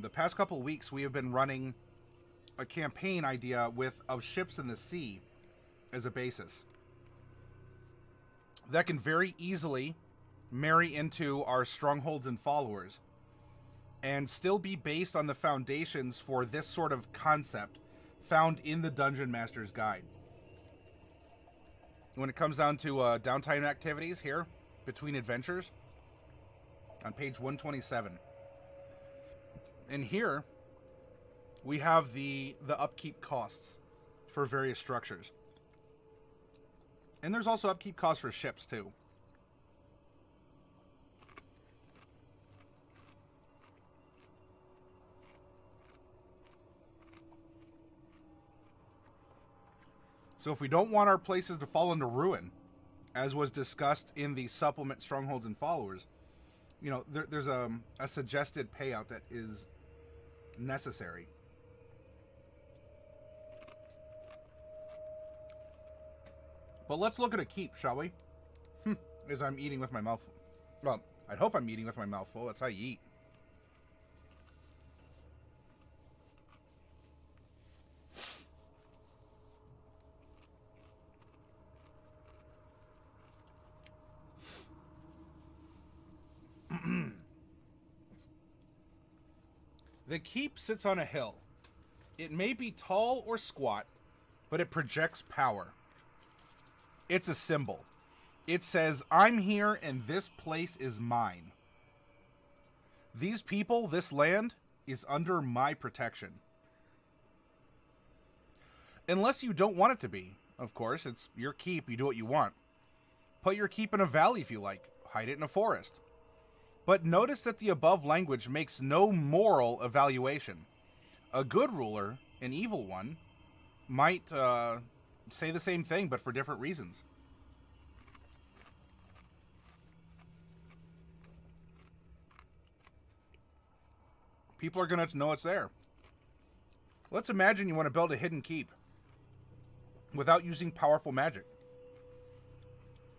The past couple of weeks, we have been running a campaign idea of ships in the sea as a basis that can very easily marry into our strongholds and followers and still be based on the foundations for this sort of concept found in the Dungeon Master's Guide. When it comes down to downtime activities here, between adventures, on page 127. And here, we have the upkeep costs for various structures. And there's also upkeep costs for ships, too. So if we don't want our places to fall into ruin, as was discussed in the supplement Strongholds and Followers, you know, there's a suggested payout that is necessary. But let's look at a keep, shall we? As I'm eating with my mouth full. Well, I'd hope I'm eating with my mouth full. That's how you eat. The keep sits on a hill. It may be tall or squat, but it projects power. It's a symbol. It says, I'm here and this place is mine. These people, this land, is under my protection. Unless you don't want it to be. Of course, it's your keep, you do what you want. Put your keep in a valley if you like. Hide it in a forest. But notice that the above language makes no moral evaluation. A good ruler, an evil one, might say the same thing, but for different reasons. People are going to know it's there. Let's imagine you want to build a hidden keep without using powerful magic.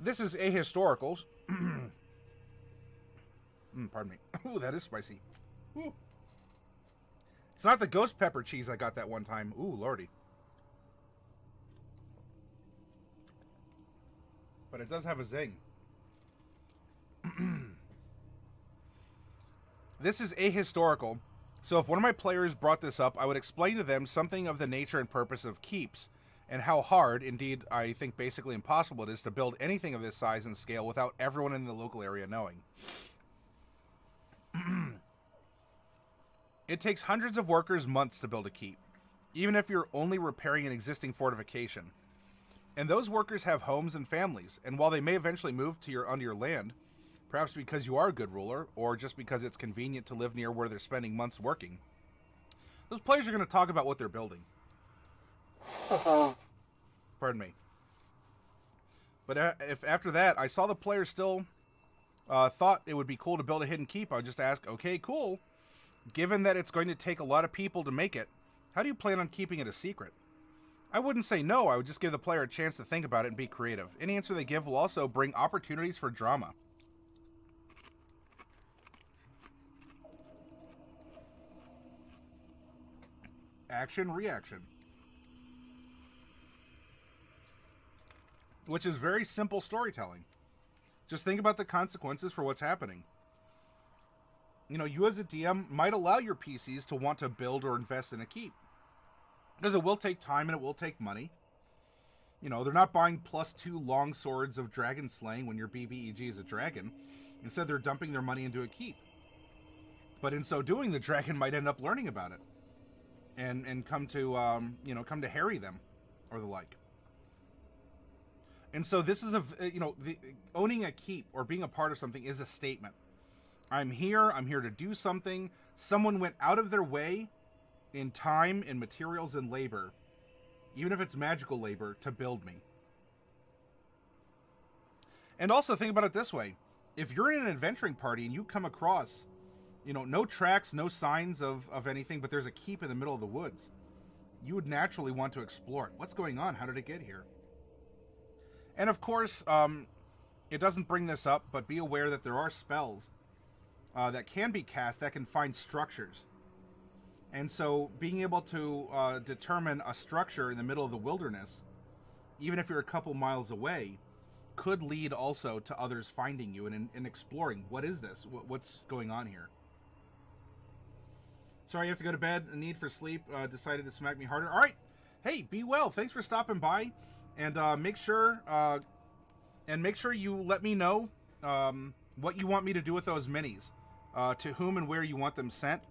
This is ahistorical. Pardon me. Ooh, that is spicy. Ooh. It's not the ghost pepper cheese I got that one time. Ooh, lordy. But it does have a zing. This is ahistorical, so if one of my players brought this up, I would explain to them something of the nature and purpose of keeps, and how hard, indeed, I think basically impossible it is to build anything of this size and scale without everyone in the local area knowing. It takes hundreds of workers months to build a keep, even if you're only repairing an existing fortification. And those workers have homes and families, and while they may eventually move to onto your land, perhaps because you are a good ruler, or just because it's convenient to live near where they're spending months working, those players are going to talk about what they're building. Pardon me. But if after that I saw the players still thought it would be cool to build a hidden keep, I would just ask, okay, cool. Given that it's going to take a lot of people to make it, how do you plan on keeping it a secret? I wouldn't say no, I would just give the player a chance to think about it and be creative. Any answer they give will also bring opportunities for drama. Action, reaction. Which is very simple storytelling. Just think about the consequences for what's happening. You know, you as a DM might allow your PCs to want to build or invest in a keep. Because it will take time and it will take money. You know, they're not buying +2 long swords of dragon slaying when your BBEG is a dragon. Instead, they're dumping their money into a keep. But in so doing, the dragon might end up learning about it. And come to, come to harry them. Or the like. And so this is owning a keep or being a part of something is a statement. I'm here to do something. Someone went out of their way in time and materials and labor, even if it's magical labor, to build me. And also think about it this way. If you're in an adventuring party and you come across, no tracks, no signs of anything, but there's a keep in the middle of the woods, you would naturally want to explore it. What's going on? How did it get here? And of course, it doesn't bring this up, but be aware that there are spells that can be cast that can find structures And so being able to determine a structure in the middle of the wilderness, even if you're a couple miles away, could lead also to others finding you and exploring, what is this? What's going on here? Sorry, you have to go to bed. A need for sleep decided to smack me harder. All right. Hey, be well. Thanks for stopping by. And make sure you let me know what you want me to do with those minis, to whom and where you want them sent.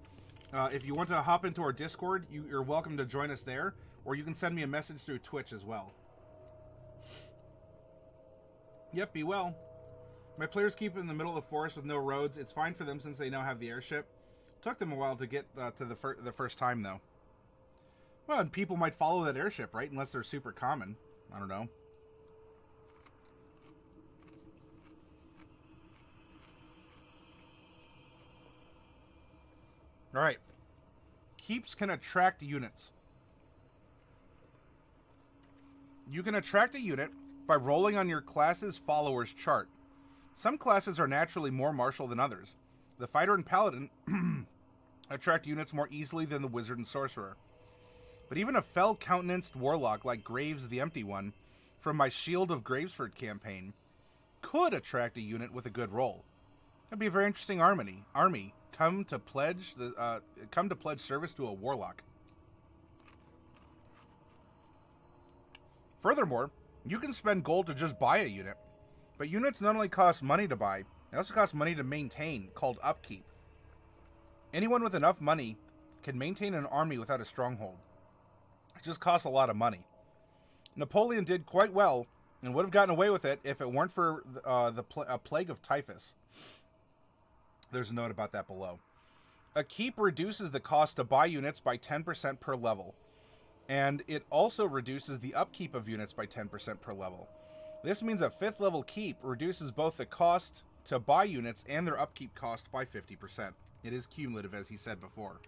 If you want to hop into our Discord, you're welcome to join us there, or you can send me a message through Twitch as well. Yep, be well. My players keep in the middle of the forest with no roads. It's fine for them since they now have the airship. Took them a while to get to the first time, though. Well, and people might follow that airship, right? Unless they're super common. I don't know. All right. Keeps can attract units. You can attract a unit by rolling on your class's followers chart. Some classes are naturally more martial than others. The fighter and paladin attract units more easily than the wizard and sorcerer. But even a fell-countenanced warlock like Graves the Empty One from my Shield of Gravesford campaign could attract a unit with a good roll. That'd be a very interesting army. Come to pledge service to a warlock. Furthermore, you can spend gold to just buy a unit, but units not only cost money to buy, they also cost money to maintain, called upkeep. Anyone with enough money can maintain an army without a stronghold. It just costs a lot of money. Napoleon did quite well and would have gotten away with it if it weren't for a plague of typhus. There's a note about that below. A keep reduces the cost to buy units by 10% per level, and it also reduces the upkeep of units by 10% per level. This means a 5th level keep reduces both the cost to buy units and their upkeep cost by 50%. It is cumulative, as he said before.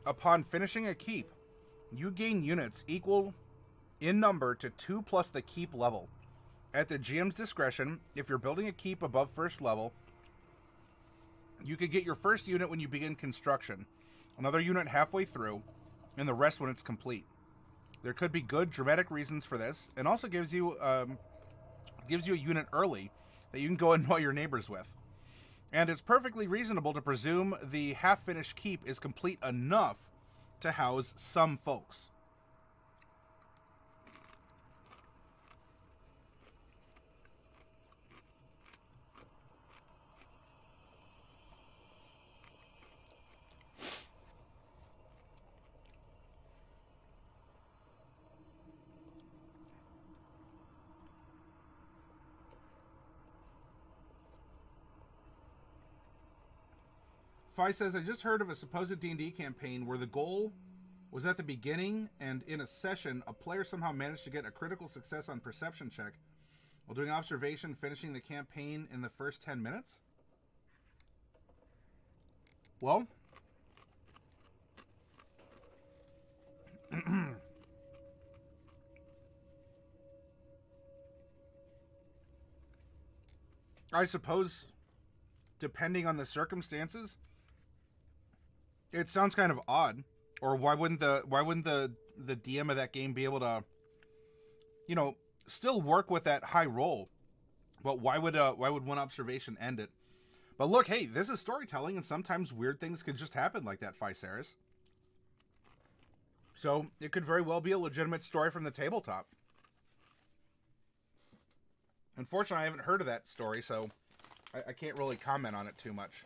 Upon finishing a keep, you gain units equal in number to 2 plus the keep level. At the GM's discretion, if you're building a keep above 1st level, you could get your first unit when you begin construction, another unit halfway through, and the rest when it's complete. There could be good dramatic reasons for this, and also gives you a unit early that you can go annoy your neighbors with. And it's perfectly reasonable to presume the half-finished keep is complete enough to house some folks. Fi says, I just heard of a supposed D&D campaign where the goal was at the beginning, and in a session, a player somehow managed to get a critical success on perception check while doing observation, finishing the campaign in the first 10 minutes? Well, I suppose, depending on the circumstances, it sounds kind of odd. Or why wouldn't the DM of that game be able to, still work with that high roll? But why would one observation end it? But look, hey, this is storytelling, and sometimes weird things could just happen like that, Physaris. So it could very well be a legitimate story from the tabletop. Unfortunately, I haven't heard of that story, so I can't really comment on it too much.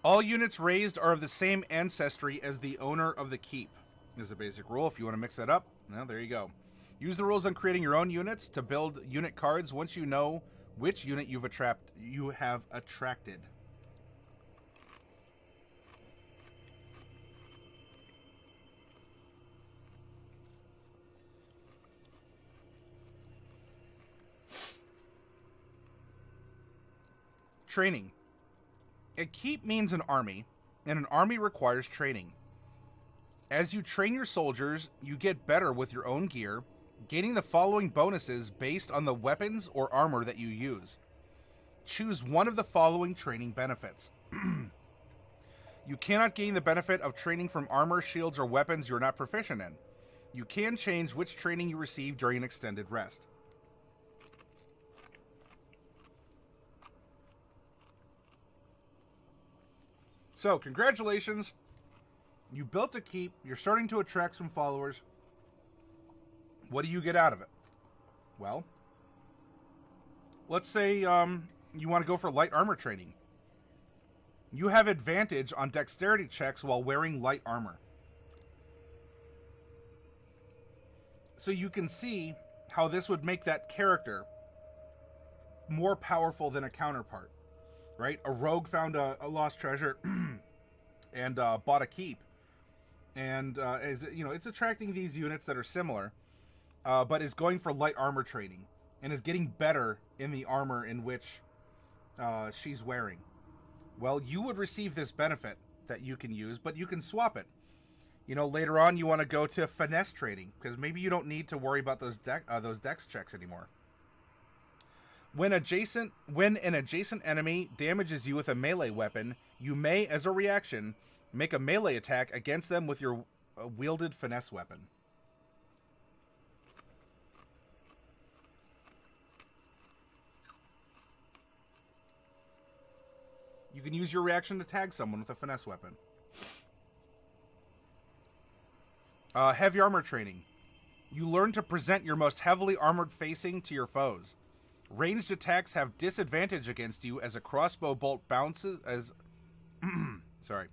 All units raised are of the same ancestry as the owner of the keep. Is a basic rule. If you want to mix that up, well, there you go. Use the rules on creating your own units to build unit cards once you know which unit you have attracted. Training. A keep means an army, and an army requires training. As you train your soldiers, you get better with your own gear, gaining the following bonuses based on the weapons or armor that you use. Choose one of the following training benefits. You cannot gain the benefit of training from armor, shields, or weapons you're not proficient in. You can change which training you receive during an extended rest. So, congratulations. You built a keep. You're starting to attract some followers. What do you get out of it? Well, let's say you want to go for light armor training. You have advantage on dexterity checks while wearing light armor. So you can see how this would make that character more powerful than a counterpart, right? A rogue found a lost treasure and bought a keep. And it's attracting these units that are similar, but is going for light armor training and is getting better in the armor in which she's wearing. Well, you would receive this benefit that you can use, but you can swap it. Later on you want to go to finesse training because maybe you don't need to worry about those dex checks anymore. When an adjacent enemy damages you with a melee weapon, you may, as a reaction, make a melee attack against them with your wielded finesse weapon. You can use your reaction to tag someone with a finesse weapon. Heavy armor training. You learn to present your most heavily armored facing to your foes. Ranged attacks have disadvantage against you as a crossbow bolt bounces as... Sorry.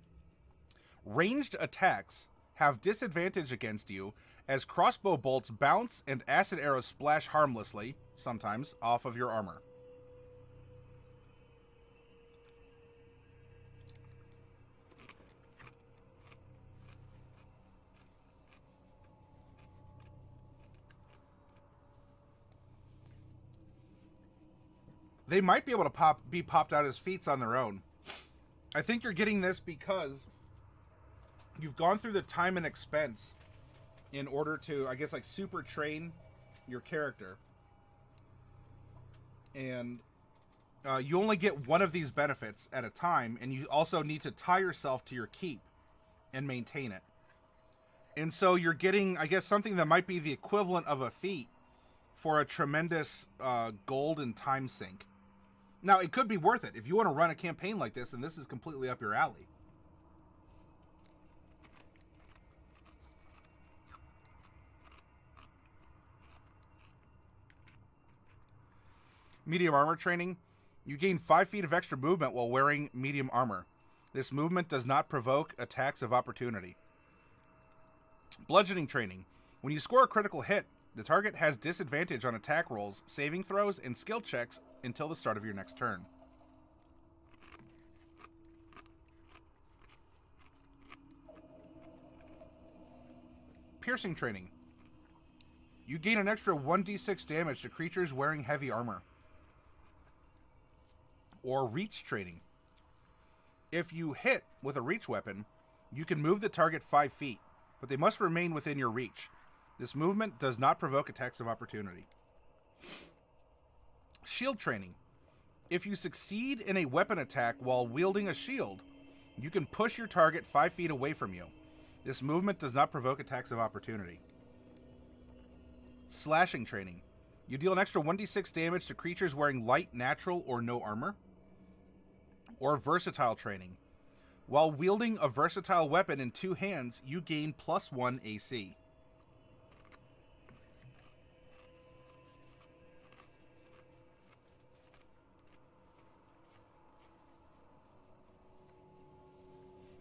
Ranged attacks have disadvantage against you as crossbow bolts bounce and acid arrows splash harmlessly, sometimes, off of your armor. They might be able to be popped out as feats on their own. I think you're getting this because you've gone through the time and expense in order to, I guess, like super train your character. And you only get one of these benefits at a time, and you also need to tie yourself to your keep and maintain it. And so you're getting, I guess, something that might be the equivalent of a feat for a tremendous gold and time sink. Now, it could be worth it. If you want to run a campaign like this, and this is completely up your alley. Medium armor training. You gain 5 feet of extra movement while wearing medium armor. This movement does not provoke attacks of opportunity. Bludgeoning training. When you score a critical hit, the target has disadvantage on attack rolls, saving throws, and skill checks until the start of your next turn. Piercing training. You gain an extra 1d6 damage to creatures wearing heavy armor. Or reach training. If you hit with a reach weapon, you can move the target 5 feet, but they must remain within your reach. This movement does not provoke attacks of opportunity. Shield training. If you succeed in a weapon attack while wielding a shield, you can push your target 5 feet away from you. This movement does not provoke attacks of opportunity. Slashing training. You deal an extra 1d6 damage to creatures wearing light, natural, or no armor. Or versatile training. While wielding a versatile weapon in 2 hands, you gain +1 AC.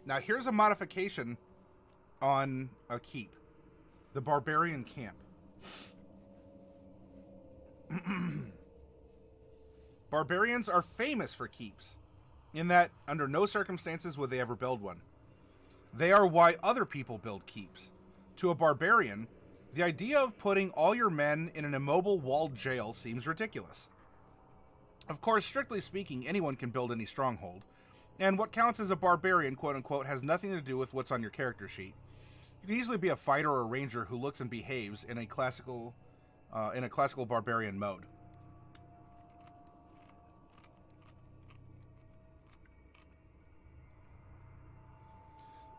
Now, here's a modification on a keep. The Barbarian Camp. Barbarians are famous for keeps, in that under no circumstances would they ever build one. They are why other people build keeps. To a barbarian, the idea of putting all your men in an immobile walled jail seems ridiculous. Of course, strictly speaking, anyone can build any stronghold, and what counts as a barbarian, quote-unquote, has nothing to do with what's on your character sheet. You can easily be a fighter or a ranger who looks and behaves in a classical barbarian mode.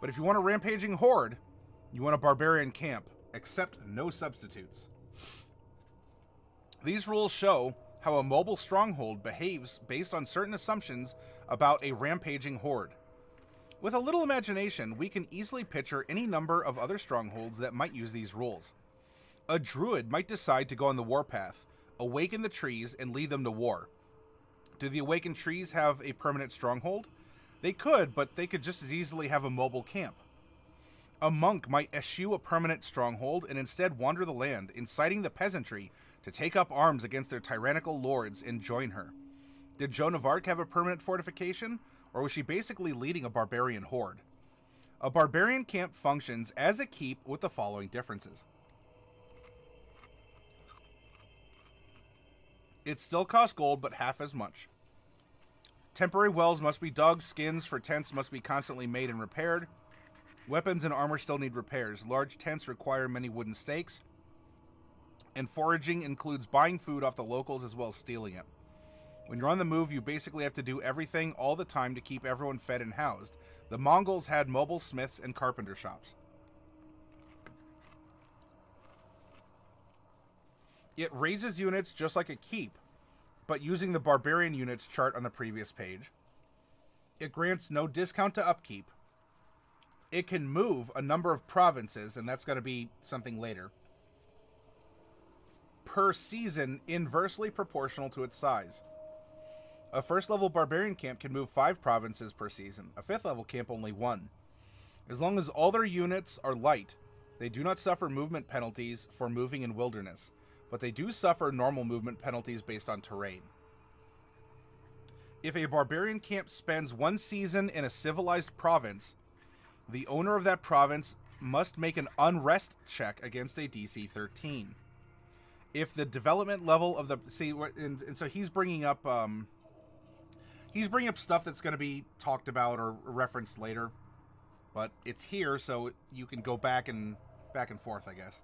But if you want a rampaging horde, you want a barbarian camp. Accept no substitutes. These rules show how a mobile stronghold behaves based on certain assumptions about a rampaging horde. With a little imagination, we can easily picture any number of other strongholds that might use these rules. A druid might decide to go on the warpath, awaken the trees, and lead them to war. Do the awakened trees have a permanent stronghold? They could, but they could just as easily have a mobile camp. A monk might eschew a permanent stronghold and instead wander the land, inciting the peasantry to take up arms against their tyrannical lords and join her. Did Joan of Arc have a permanent fortification, or was she basically leading a barbarian horde? A barbarian camp functions as a keep with the following differences. It still costs gold, but half as much. Temporary wells must be dug, skins for tents must be constantly made and repaired. Weapons and armor still need repairs. Large tents require many wooden stakes. And foraging includes buying food off the locals as well as stealing it. When you're on the move, you basically have to do everything all the time to keep everyone fed and housed. The Mongols had mobile smiths and carpenter shops. It raises units just like a keep, but using the barbarian units chart on the previous page. It grants no discount to upkeep. It can move a number of provinces, and that's going to be something later, per season, inversely proportional to its size. A first level barbarian camp can move 5 provinces per season. A 5th level camp only 1. As long as all their units are light, they do not suffer movement penalties for moving in wilderness, but they do suffer normal movement penalties based on terrain. If a barbarian camp spends 1 season in a civilized province, the owner of that province must make an unrest check against a DC 13. If the development level of the... See, and so he's bringing up stuff that's going to be talked about or referenced later, but it's here, so you can go back and forth, I guess.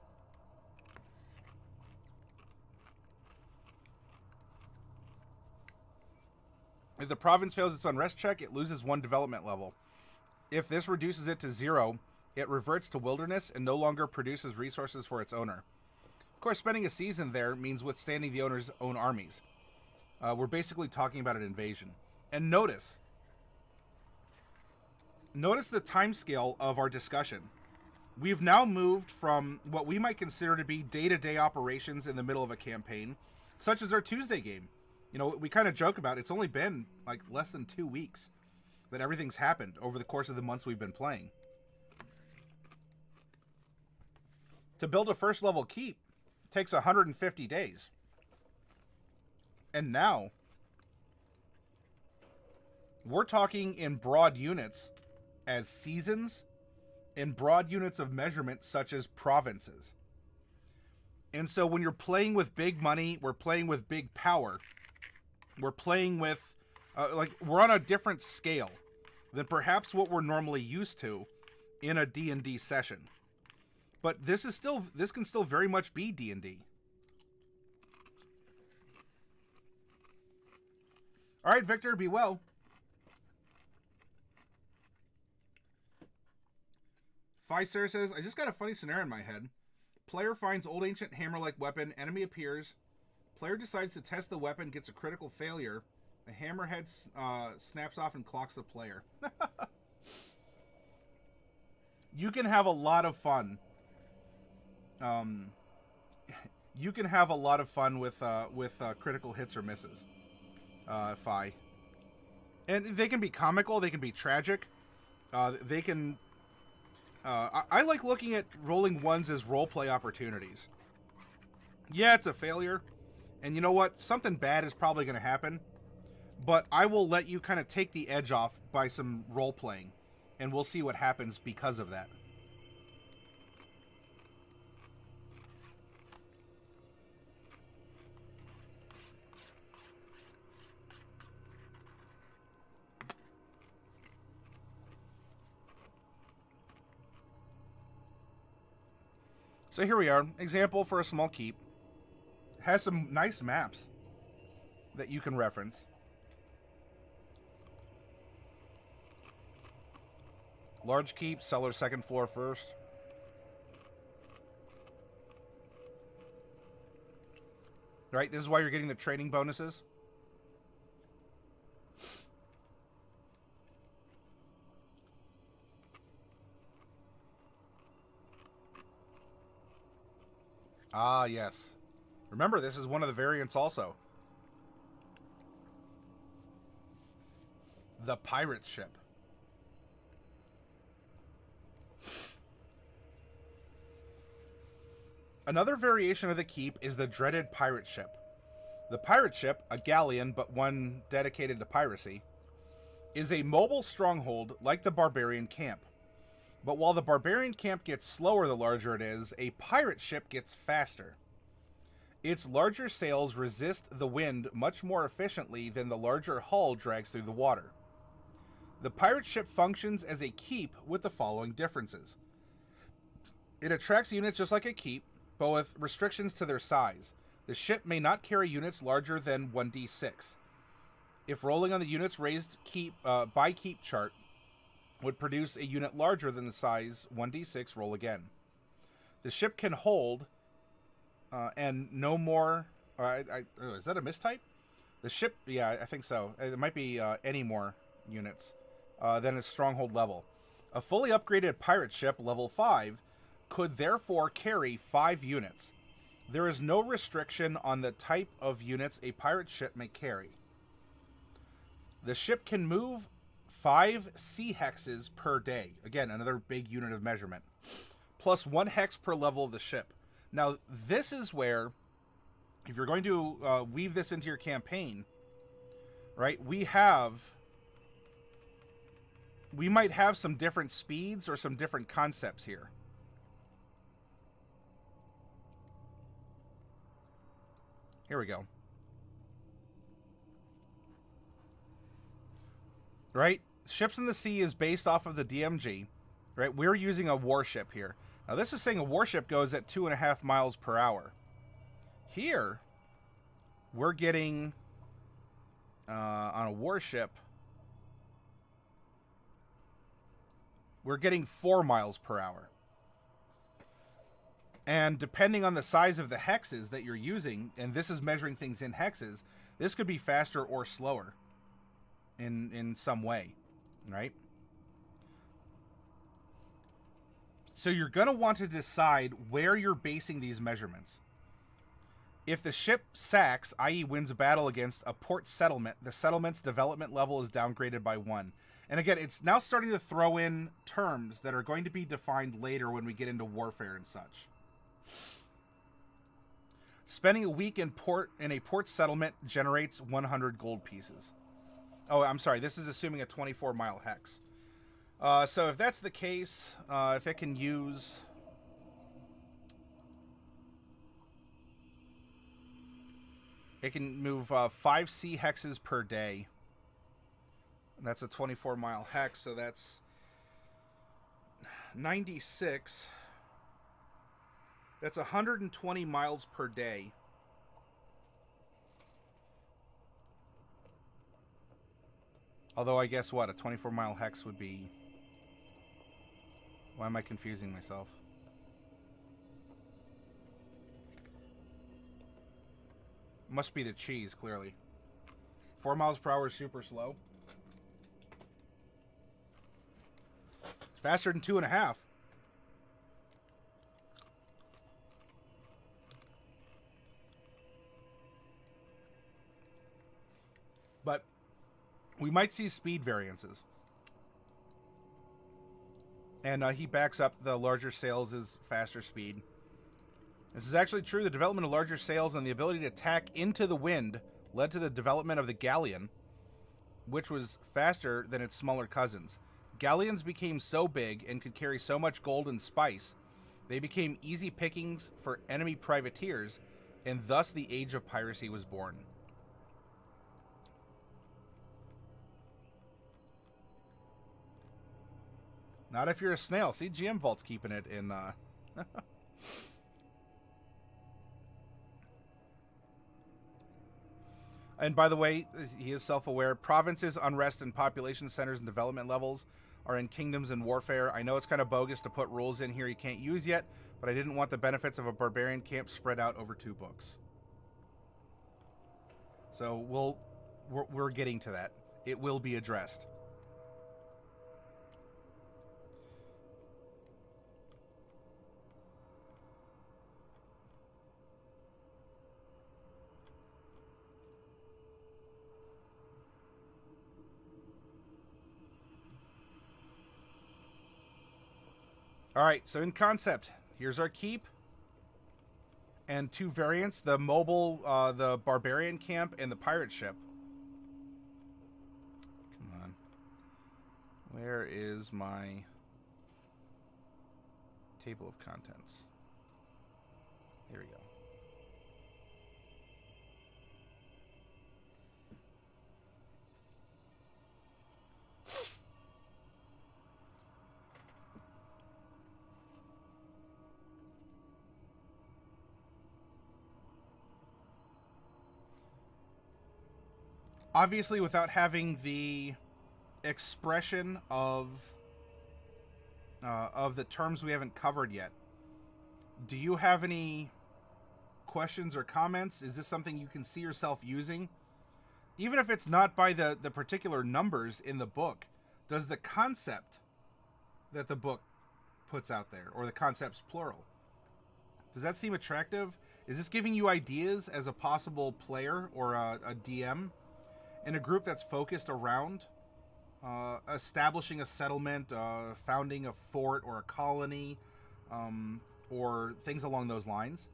If the province fails its unrest check, it loses 1 development level. If this reduces it to 0, it reverts to wilderness and no longer produces resources for its owner. Of course, spending a season there means withstanding the owner's own armies. We're basically talking about an invasion. And notice the time scale of our discussion. We've now moved from what we might consider to be day-to-day operations in the middle of a campaign, such as our Tuesday game. You know, we kind of joke about it's only been like less than 2 weeks that everything's happened over the course of the months we've been playing. To build a first level keep takes 150 days. And now we're talking in broad units as seasons, in broad units of measurement such as provinces. And so when you're playing with big money, we're playing with big power. We're playing with, we're on a different scale than perhaps what we're normally used to in a D&D session. But this can still very much be D&D. All right, Victor, be well. Fiser says, I just got a funny scenario in my head. Player finds old ancient hammer-like weapon, enemy appears. Player decides to test the weapon, gets a critical failure. The hammerhead snaps off and clocks the player. You can have a lot of fun. You can have a lot of fun with critical hits or misses. Fi. And they can be comical, they can be tragic. They can... I like looking at rolling ones as roleplay opportunities. Yeah, it's a failure. And you know what? Something bad is probably going to happen. But I will let you kind of take the edge off by some role-playing. And we'll see what happens because of that. So here we are. Example for a small keep. Has some nice maps that you can reference. Large keep, cellar second floor first. Right, this is why you're getting the training bonuses. Ah, yes. Remember, this is one of the variants also. The pirate ship. Another variation of the keep is the dreaded pirate ship. The pirate ship, a galleon but one dedicated to piracy, is a mobile stronghold like the barbarian camp. But while the barbarian camp gets slower the larger it is, a pirate ship gets faster. Its larger sails resist the wind much more efficiently than the larger hull drags through the water. The pirate ship functions as a keep with the following differences. It attracts units just like a keep, but with restrictions to their size. The ship may not carry units larger than 1d6. If rolling on the unit's raised keep by keep chart would produce a unit larger than the size 1d6, roll again. The ship can hold and no more... is that a mistype? The ship, yeah, I think so. It might be any more units than its stronghold level. A fully upgraded pirate ship, level 5, could therefore carry 5 units. There is no restriction on the type of units a pirate ship may carry. The ship can move 5 sea hexes per day. Again, another big unit of measurement. Plus 1 hex per level of the ship. Now, this is where, if you're going to weave this into your campaign, right, we might have some different speeds or some different concepts here. Here we go. Right? Ships in the Sea is based off of the DMG. Right? We're using a warship here. Now, this is saying a warship goes at 2.5 miles per hour. Here, we're getting, on a warship, we're getting 4 miles per hour. And depending on the size of the hexes that you're using, and this is measuring things in hexes, this could be faster or slower in some way, right? So you're going to want to decide where you're basing these measurements. If the ship sacks, i.e. wins a battle against a port settlement, the settlement's development level is downgraded by 1. And again, it's now starting to throw in terms that are going to be defined later when we get into warfare and such. Spending a week in a port settlement generates 100 gold pieces. Oh, I'm sorry. This is assuming a 24-mile hex. So if that's the case, if it can use... It can move 5 sea hexes per day. That's a 24-mile hex, so that's 96... That's 120 miles per day. Although I guess what? A 24-mile hex would be... Why am I confusing myself? Must be the cheese, clearly. 4 miles per hour is super slow. It's faster than 2.5. But we might see speed variances. And he backs up the larger sails is faster speed. This is actually true. The development of larger sails and the ability to tack into the wind led to the development of the galleon, which was faster than its smaller cousins. Galleons became so big and could carry so much gold and spice, they became easy pickings for enemy privateers, and thus the age of piracy was born. Not if you're a snail. See, GM Vault's keeping it in... And by the way, he is self-aware. Provinces, unrest, and population centers and development levels are in kingdoms and warfare. I know it's kind of bogus to put rules in here you can't use yet, but I didn't want the benefits of a barbarian camp spread out over 2 books. So we're getting to that. It will be addressed. All right, so in concept, here's our keep and 2 variants, the mobile, the barbarian camp and the pirate ship. Come on. Where is my table of contents? Here we go. Obviously, without having the expression of the terms we haven't covered yet, do you have any questions or comments? Is this something you can see yourself using? Even if it's not by the particular numbers in the book, does the concept that the book puts out there, or the concepts plural, does that seem attractive? Is this giving you ideas as a possible player or a DM in a group that's focused around establishing a settlement, founding a fort or a colony, or things along those lines?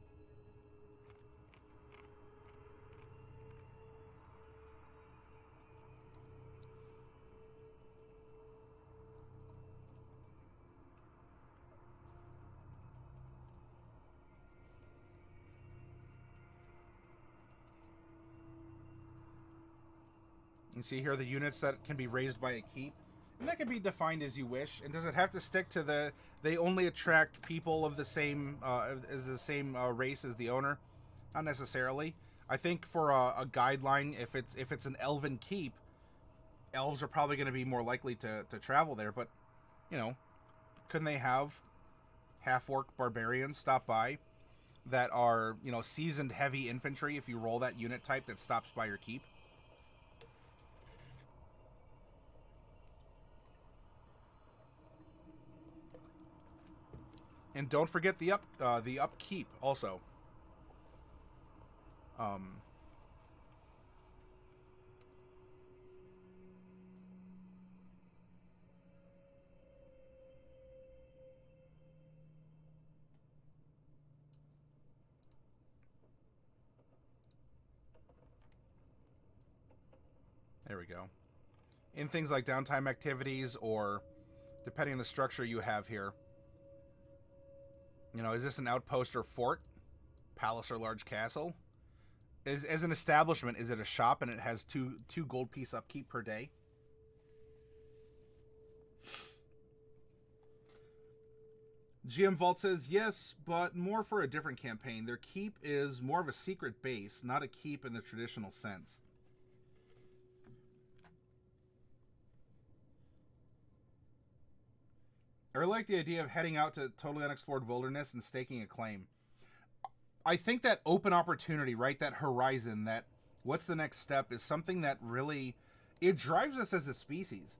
You see here the units that can be raised by a keep. And that can be defined as you wish. And does it have to stick to they only attract people of the same race as the owner? Not necessarily. I think for a guideline, if it's an elven keep, elves are probably going to be more likely to travel there. But, you know, couldn't they have half-orc barbarians stop by that are, you know, seasoned heavy infantry if you roll that unit type that stops by your keep? And don't forget the upkeep also. There we go. In things like downtime activities, or depending on the structure you have here. You know, is this an outpost or fort? Palace or large castle? As an establishment, is it a shop and it has two gold piece upkeep per day? GM Vault says, yes, but more for a different campaign. Their keep is more of a secret base, not a keep in the traditional sense. I really like the idea of heading out to totally unexplored wilderness and staking a claim. I think that open opportunity, right, that horizon, that what's the next step, is something that really, it drives us as a species,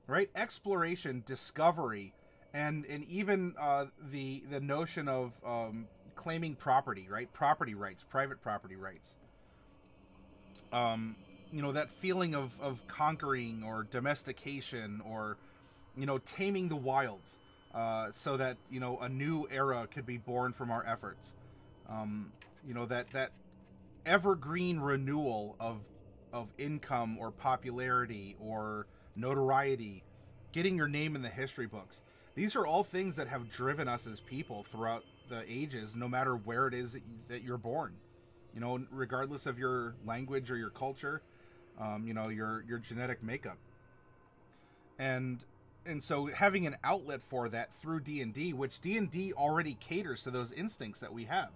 right? Exploration, discovery, and even the notion of claiming property, right? Property rights, private property rights. You know, that feeling of conquering or domestication, or, you know, taming the wilds, so that, you know, a new era could be born from our efforts. You know, that evergreen renewal of income or popularity or notoriety, getting your name in the history books. These are all things that have driven us as people throughout the ages, no matter where it is that you're born. You know, regardless of your language or your culture, you know, your genetic makeup. And so having an outlet for that through D&D, which D&D already caters to those instincts that we have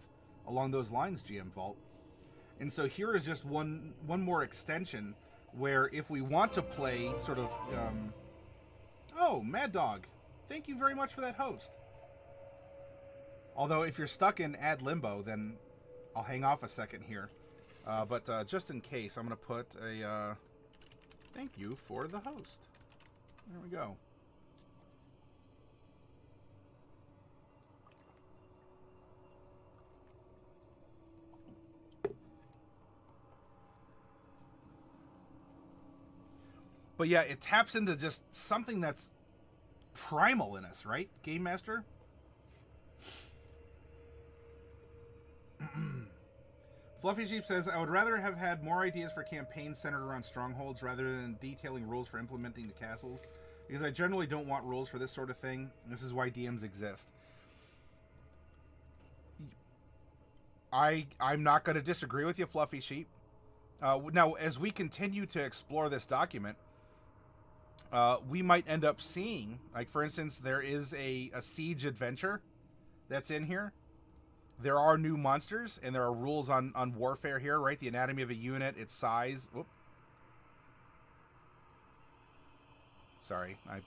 along those lines, GM Vault. And so here is just one more extension where if we want to play sort of... oh, Mad Dog. Thank you very much for that host. Although if you're stuck in ad limbo, then I'll hang off a second here. But just in case, I'm going to put a thank you for the host. There we go. But yeah, it taps into just something that's primal in us, right, Game Master? Fluffy Sheep says, I would rather have had more ideas for campaigns centered around strongholds rather than detailing rules for implementing the castles, because I generally don't want rules for this sort of thing. This is why DMs exist. I'm not going to disagree with you, Fluffy Sheep. Now, as we continue to explore this document, we might end up seeing, like, for instance, there is a siege adventure that's in here. There are new monsters, and there are rules on warfare here, right? The anatomy of a unit, its size. Whoop. Sorry, I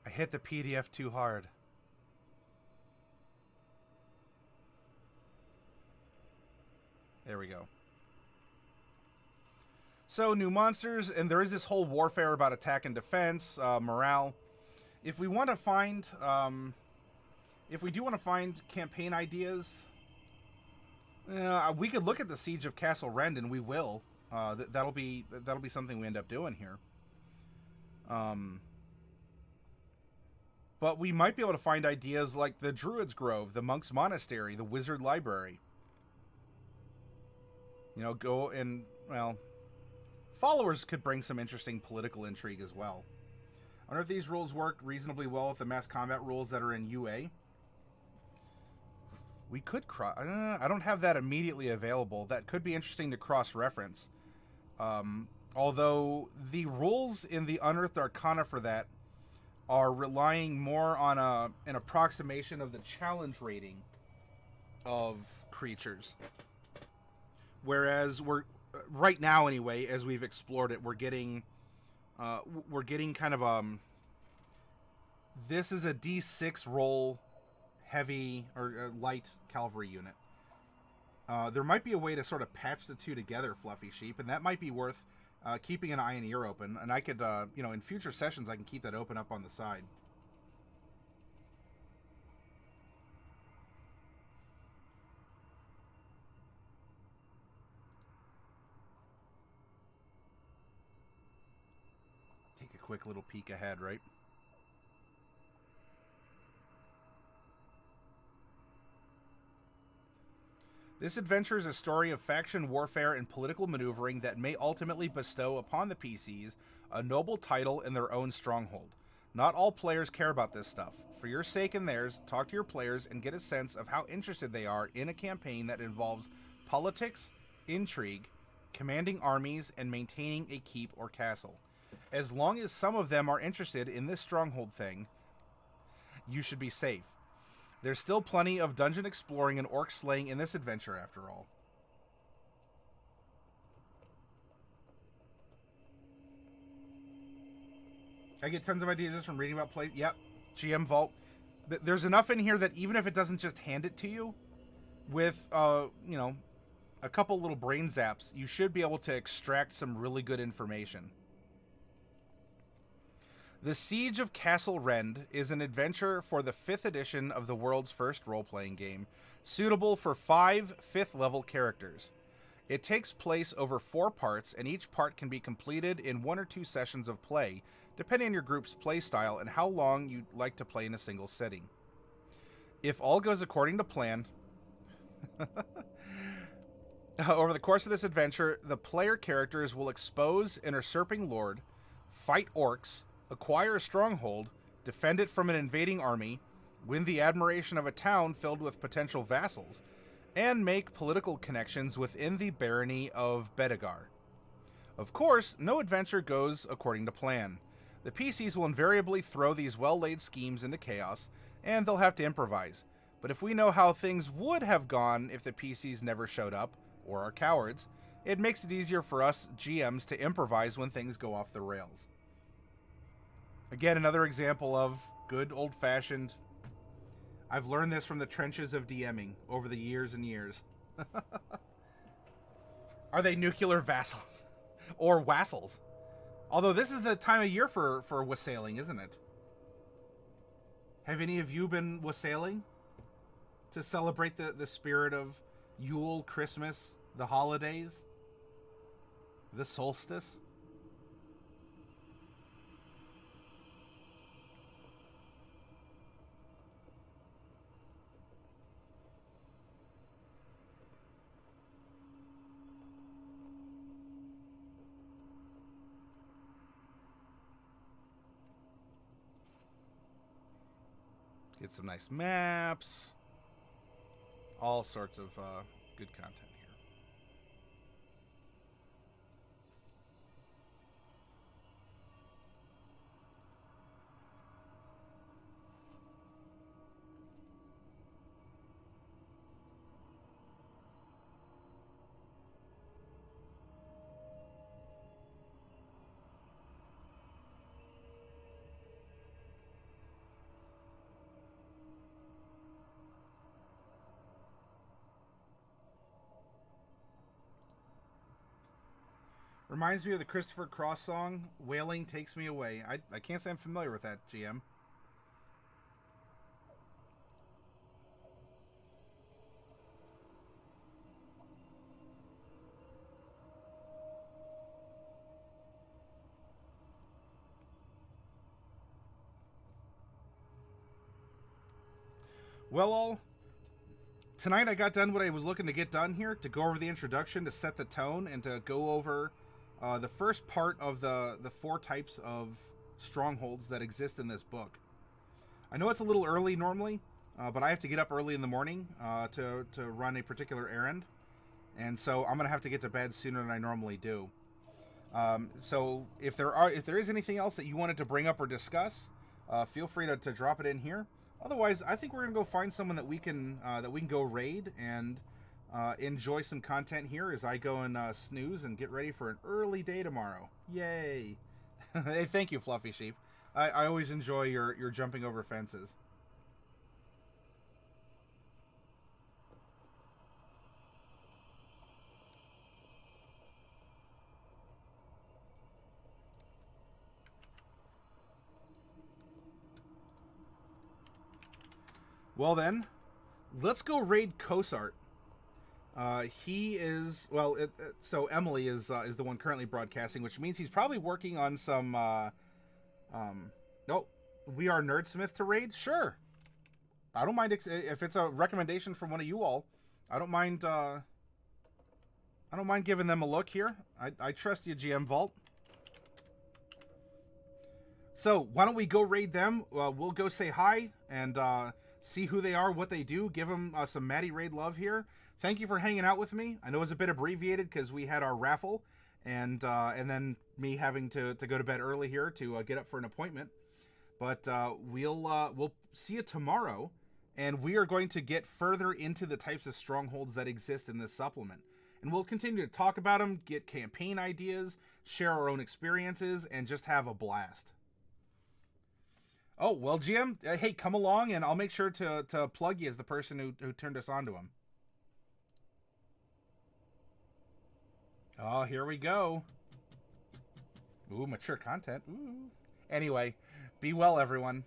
hit the PDF too hard. There we go. So, new monsters, and there is this whole warfare about attack and defense, morale. If we want to find... if we do want to find campaign ideas, we could look at the Siege of Castle Rend, and we will. That'll be something we end up doing here. But we might be able to find ideas like the Druid's Grove, the Monk's Monastery, the Wizard Library. You know, go and, well, followers could bring some interesting political intrigue as well. I wonder if these rules work reasonably well with the mass combat rules that are in UA. We could cross... I don't have that immediately available. That could be interesting to cross-reference. Although the rules in the Unearthed Arcana for that are relying more on an approximation of the challenge rating of creatures. Whereas we're... right now, anyway, as we've explored it, we're getting kind of... this is a D6 roll... heavy or light cavalry unit. There might be a way to sort of patch the two together, Fluffy Sheep, and that might be worth keeping an eye and ear open. And I could, you know, in future sessions, I can keep that open up on the side. Take a quick little peek ahead, right? This adventure is a story of faction warfare and political maneuvering that may ultimately bestow upon the PCs a noble title in their own stronghold. Not all players care about this stuff. For your sake and theirs, talk to your players and get a sense of how interested they are in a campaign that involves politics, intrigue, commanding armies, and maintaining a keep or castle. As long as some of them are interested in this stronghold thing, you should be safe. There's still plenty of dungeon exploring and orc slaying in this adventure, after all. I get tons of ideas just from reading about play. Yep, GM Vault. There's enough in here that even if it doesn't just hand it to you, with, you know, a couple little brain zaps, you should be able to extract some really good information. The Siege of Castle Rend is an adventure for the 5th edition of the world's first role-playing game, suitable for 5 5th-level characters. It takes place over 4 parts, and each part can be completed in 1 or 2 sessions of play, depending on your group's play style and how long you'd like to play in a single sitting. If all goes according to plan, over the course of this adventure, the player characters will expose an usurping lord, fight orcs, acquire a stronghold, defend it from an invading army, win the admiration of a town filled with potential vassals, and make political connections within the barony of Bedegar. Of course, no adventure goes according to plan. The PCs will invariably throw these well-laid schemes into chaos, and they'll have to improvise. But if we know how things would have gone if the PCs never showed up, or are cowards, it makes it easier for us GMs to improvise when things go off the rails. Again, another example of good old-fashioned... I've learned this from the trenches of DMing over the years and years. Are they nuclear vassals? Or wassals? Although this is the time of year for wassailing, isn't it? Have any of you been wassailing? To celebrate the spirit of Yule, Christmas, the holidays, the solstice? Get some nice maps. All sorts of good content here. Reminds me of the Christopher Cross song, Wailing Takes Me Away. I can't say I'm familiar with that, GM. Well, all... Tonight I got done what I was looking to get done here, to go over the introduction, to set the tone, and to go over the first part of the 4 types of strongholds that exist in this book. I know it's a little early normally, but I have to get up early in the morning to run a particular errand, and so I'm going to have to get to bed sooner than I normally do. So if there is anything else that you wanted to bring up or discuss, feel free to drop it in here. Otherwise, I think we're gonna go find someone that we can go raid and enjoy some content here as I go and snooze and get ready for an early day tomorrow. Yay! Hey, thank you, Fluffy Sheep. I always enjoy your jumping over fences. Well then, let's go raid Cosart. He is, well, so Emily is the one currently broadcasting, which means he's probably working on some, oh, we are Nerdsmith to raid? Sure. I don't mind, if it's a recommendation from one of you all, I don't mind giving them a look here. I trust you, GM Vault. So, why don't we go raid them? We'll go say hi, and, see who they are, what they do, give them some Maddie Raid love here. Thank you for hanging out with me. I know it was a bit abbreviated because we had our raffle, and then me having to go to bed early here to get up for an appointment. But we'll see you tomorrow, and we are going to get further into the types of strongholds that exist in this supplement. And we'll continue to talk about them, get campaign ideas, share our own experiences, and just have a blast. Oh, well, GM, hey, come along, and I'll make sure to plug you as the person who turned us on to him. Oh, here we go. Ooh, mature content. Ooh. Anyway, be well, everyone.